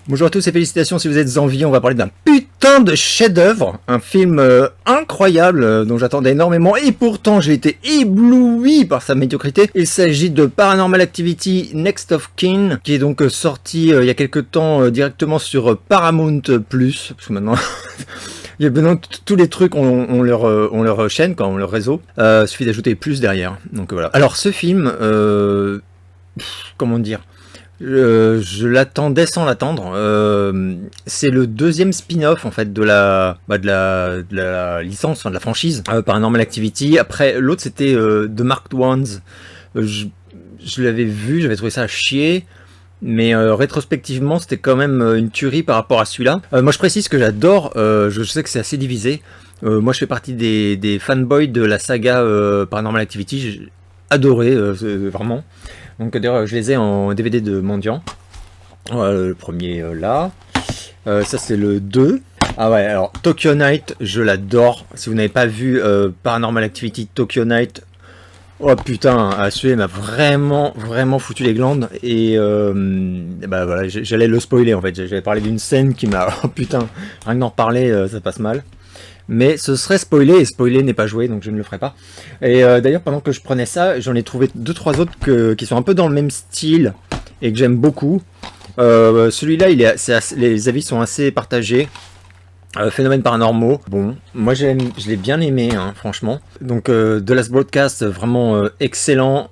Bonjour à tous et félicitations si vous êtes en vie, on va parler d'un putain de chef-d'œuvre, un film incroyable dont j'attendais énormément et pourtant j'ai été ébloui par sa médiocrité. Il s'agit de Paranormal Activity Next of Kin, qui est donc sorti il y a quelques temps directement sur Paramount+, parce que maintenant... Il y a maintenant tous les trucs on leur chaîne, quoi, on leur réseau. Suffit d'ajouter plus derrière. Donc voilà. Alors ce film, comment dire, je l'attendais sans l'attendre. C'est le deuxième spin-off en fait de la licence, enfin, de la franchise Paranormal Activity. Après l'autre c'était The Marked Ones. Je l'avais vu, j'avais trouvé ça à chier. Mais rétrospectivement, c'était quand même une tuerie par rapport à celui-là. Moi, je précise que j'adore, je sais que c'est assez divisé. Moi, je fais partie des fanboys de la saga Paranormal Activity. J'ai adoré, vraiment. Donc, d'ailleurs, je les ai en DVD de Mendiant. Voilà, le premier là. Ça, c'est le 2. Ah ouais, alors Tokyo Night, je l'adore. Si vous n'avez pas vu Paranormal Activity Tokyo Night, oh putain, celui-là m'a vraiment foutu les glandes et bah voilà, j'allais le spoiler en fait. J'allais parler d'une scène qui m'a, oh putain, rien que d'en reparler, ça passe mal. Mais ce serait spoiler et spoiler n'est pas joué, donc je ne le ferai pas. Et d'ailleurs, pendant que je prenais ça, j'en ai trouvé 2-3 autres qui sont un peu dans le même style et que j'aime beaucoup. Celui-là, les avis sont assez partagés. Phénomènes paranormaux, bon, moi je l'ai bien aimé, hein, franchement. Donc The Last Broadcast, vraiment excellent,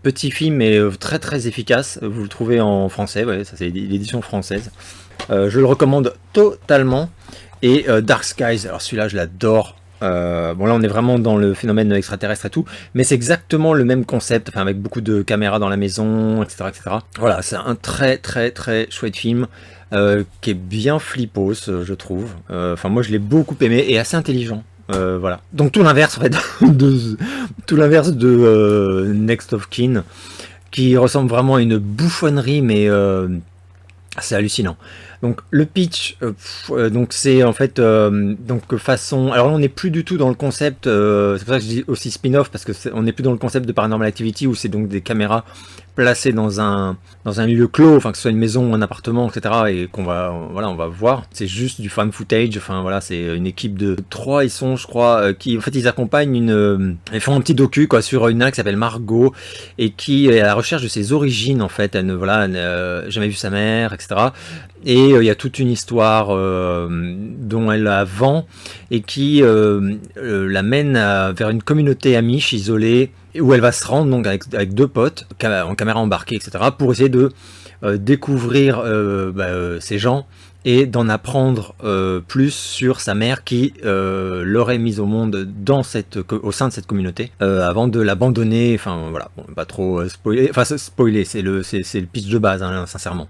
petit film mais très efficace. Vous le trouvez en français, ouais, ça c'est l'édition française. Je le recommande totalement. Et Dark Skies, alors celui-là je l'adore. Bon là on est vraiment dans le phénomène extraterrestre et tout, mais c'est exactement le même concept, enfin avec beaucoup de caméras dans la maison, etc. Voilà, c'est un très chouette film. Qui est bien flippos, je trouve. Enfin, moi, je l'ai beaucoup aimé et assez intelligent. Voilà. Donc tout l'inverse, en fait, tout l'inverse de Next of Kin, qui ressemble vraiment à une bouffonnerie, mais c'est hallucinant. Donc le pitch, donc c'est en fait donc façon. Alors là, on n'est plus du tout dans le concept. C'est pour ça que je dis aussi spin-off parce que on n'est plus dans le concept de Paranormal Activity où c'est donc des caméras placées dans un lieu clos, enfin que ce soit une maison, un appartement, etc. Et qu'on va on va voir. C'est juste du fan footage. Enfin voilà, c'est une équipe de 3, ils sont, je crois, qui en fait ils accompagnent ils font un petit docu quoi sur une nana qui s'appelle Margot et qui est à la recherche de ses origines en fait. Elle n'a jamais vu sa mère, etc. Et il y a toute une histoire dont elle a vent et qui l'amène vers une communauté amiche isolée où elle va se rendre donc avec 2 potes en caméra embarquée, etc. pour essayer de découvrir ces gens et d'en apprendre plus sur sa mère qui l'aurait mise au monde au sein de cette communauté avant de l'abandonner. Enfin voilà, bon, pas trop spoiler. Enfin spoiler, c'est le pitch de base, hein, sincèrement.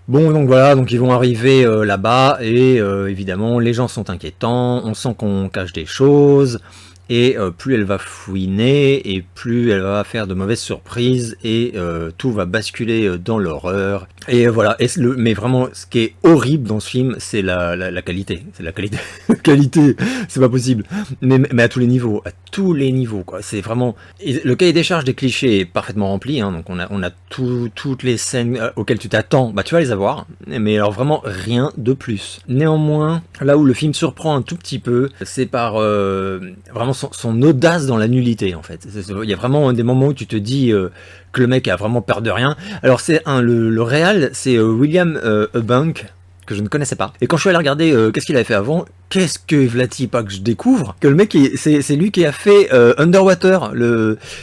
Bon, donc voilà, donc ils vont arriver là-bas et évidemment les gens sont inquiétants, on sent qu'on cache des choses et plus elle va fouiner et plus elle va faire de mauvaises surprises et tout va basculer dans l'horreur. Et voilà, mais vraiment ce qui est horrible dans ce film, c'est la qualité, c'est la qualité, qualité, c'est pas possible, mais à tous les niveaux, quoi. C'est vraiment le cahier des charges des clichés est parfaitement rempli, hein, donc on a toutes les scènes auxquelles tu t'attends, bah tu vas les avoir, mais alors vraiment rien de plus. Néanmoins, là où le film surprend un tout petit peu, c'est par vraiment son audace dans la nullité en fait. Il y a vraiment des moments où tu te dis que le mec a vraiment peur de rien. Alors c'est le réal, c'est William Eubank, que je ne connaissais pas. Et quand je suis allé regarder qu'est-ce qu'il avait fait avant, qu'est-ce que Vlati pas que je découvre que le mec c'est lui qui a fait Underwater,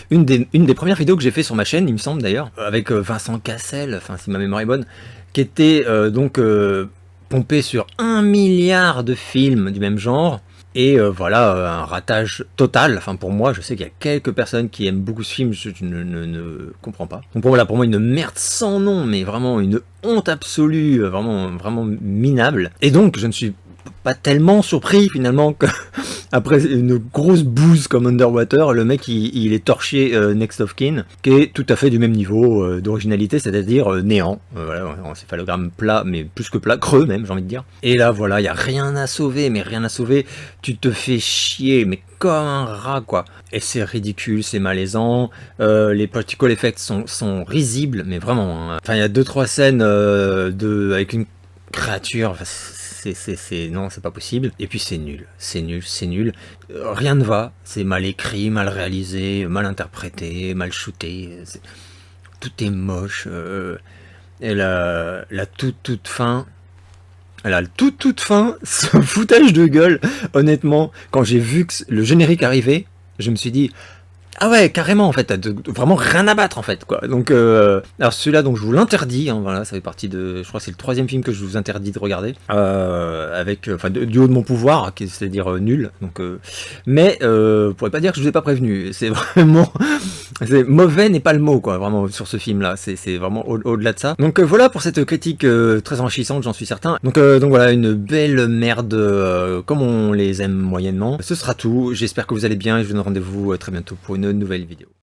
une des premières vidéos que j'ai fait sur ma chaîne, il me semble d'ailleurs, avec Vincent Cassel, enfin si ma mémoire est bonne, qui était donc pompé sur 1 milliard de films du même genre. Et voilà, un ratage total. Enfin, pour moi, je sais qu'il y a quelques personnes qui aiment beaucoup ce film, je ne comprends pas. Donc pour moi, une merde sans nom, mais vraiment une honte absolue, vraiment minable. Et donc, je ne suis pas tellement surpris finalement Après une grosse bouse comme Underwater, le mec il est torché Next of Kin, qui est tout à fait du même niveau d'originalité, c'est-à-dire néant. Voilà, un céphalogramme plat, mais plus que plat, creux même, j'ai envie de dire. Et là, voilà, il y a rien à sauver, mais rien à sauver. Tu te fais chier, mais comme un rat, quoi. Et c'est ridicule, c'est malaisant. Les practical effects sont risibles, mais vraiment. Hein. Enfin, il y a 2-3 scènes avec une créature. Enfin, non, c'est pas possible. Et puis c'est nul, c'est nul, c'est nul. Rien ne va. C'est mal écrit, mal réalisé, mal interprété, mal shooté. Tout est moche. Et la toute fin. La toute fin, ce foutage de gueule, honnêtement, quand j'ai vu que le générique arrivait, je me suis dit, ah ouais, carrément, en fait, t'as vraiment rien à battre, en fait, quoi. Donc, alors celui-là, donc je vous l'interdis, hein, voilà, ça fait partie de, je crois que c'est le 3e film que je vous interdis de regarder, enfin, du haut de mon pouvoir, c'est-à-dire nul, donc, mais, vous pourrez pas dire que je vous ai pas prévenu, c'est vraiment, c'est mauvais n'est pas le mot, quoi, vraiment, sur ce film-là, c'est vraiment au-delà de ça. Donc, voilà pour cette critique très enrichissante, j'en suis certain. Donc voilà, une belle merde, comme on les aime moyennement. Ce sera tout, j'espère que vous allez bien, et je vous donne rendez-vous très bientôt pour une nouvelle vidéo.